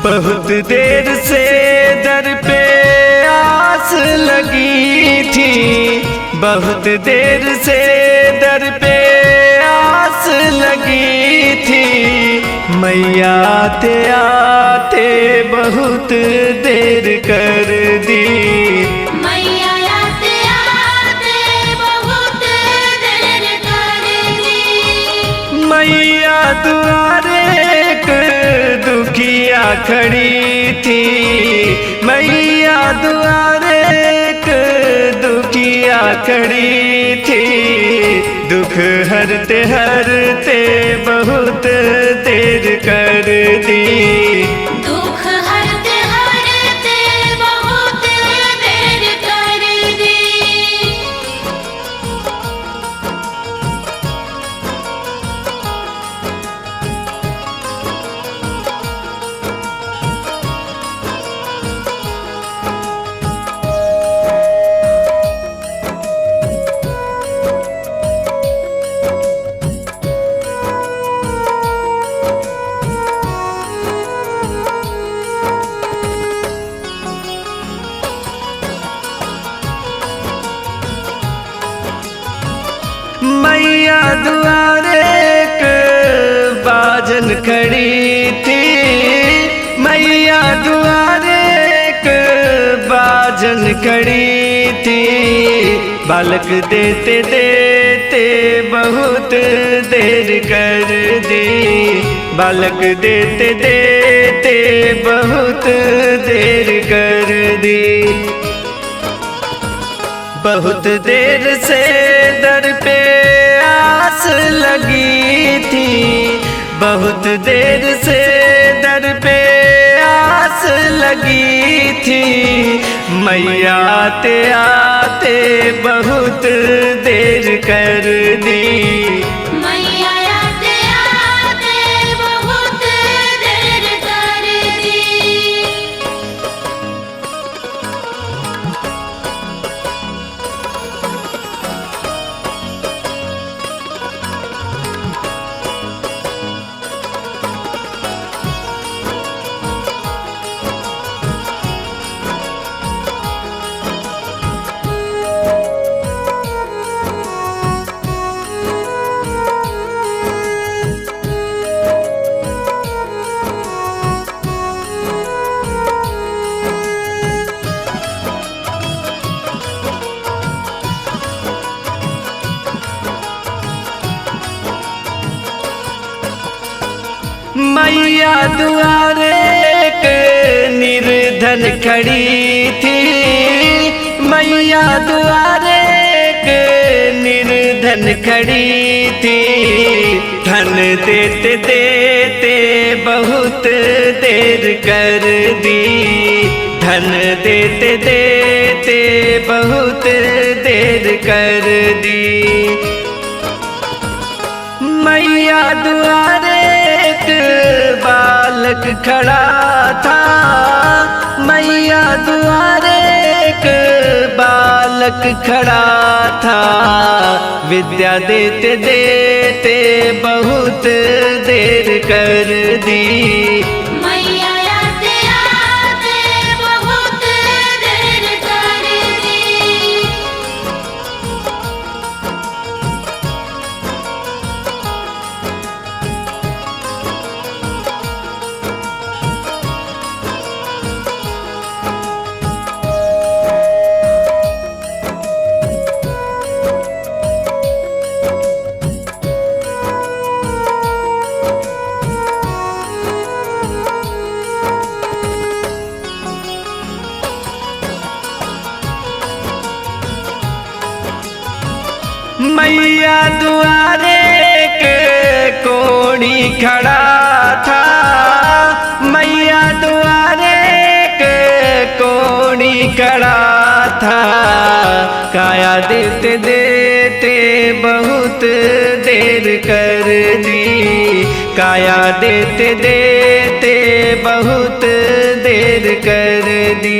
बहुत देर से दर पे आस लगी थी, बहुत देर से दर पे आस लगी थी। मैया आते आते बहुत देर कर दी, मैया आते आते बहुत देर कर दी। मैया दुआरे एक दुखिया खड़ी थी, मैया दुआरे एक दुखिया खड़ी थी। दुख हरते हरते बहुत देर कर दी, दुख हरते हरते बहुत देर कर दी। मैया दुआरे एक बाजन खड़ी थी, मैया दुआरे एक बाजन खड़ी थी। बालक देते देते बहुत देर कर दी, बालक देते देते बहुत देर कर दी। बहुत देर से दर पे आस लगी थी, बहुत देर से दर पे आस लगी थी। मैया आते आते बहुत देर कर दी, मैया आते आते बहुत देर कर दी। मैया दुआरे एक निर्धन खड़ी थी, मैया दुआरे एक निर्धन खड़ी थी। धन देते देते बहुत देर कर दी, धन देते देते बहुत देर कर दी। मैया दुआरे एक बालक खड़ा था, मैया दुआरे एक बालक खड़ा था। विद्या देते देते बहुत देर कर दी, मैया आते आते बहुत देर कर दी। मैया दुआरे एक कोढ़ी खड़ा था, मैया दुआरे एक कोढ़ी खड़ा था। काया देते देते बहुत देर कर दी, काया देते देते बहुत देर कर दी।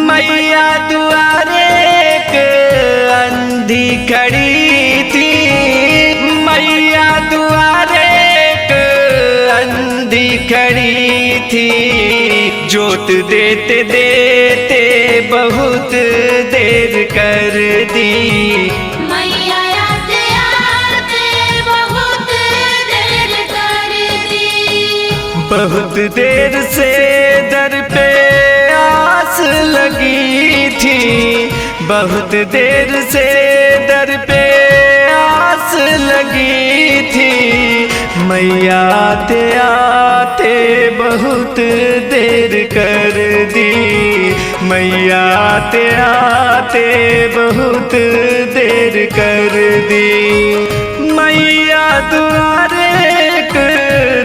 मैया दुआरे एक अंधी खड़ी थी, मैया दुआरे एक अंधी थी, जोत देते देते बहुत देर कर दी। मैया आते आते बहुत देर कर दी। बहुत देर से दर पे आस लगी थी, बहुत देर से दर पे आस लगी थी। मैया आते आते बहुत देर कर दी, मैया आते आते बहुत देर कर दी। मैया द्वारे एक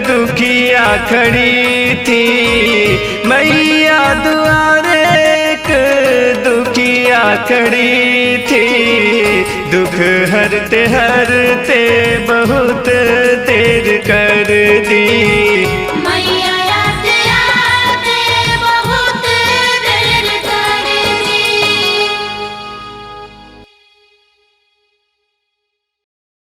दुखिया खड़ी थी, मैया द्वारे एक दुखिया खड़ी थी। दुख हरते हरते बहुत देर कर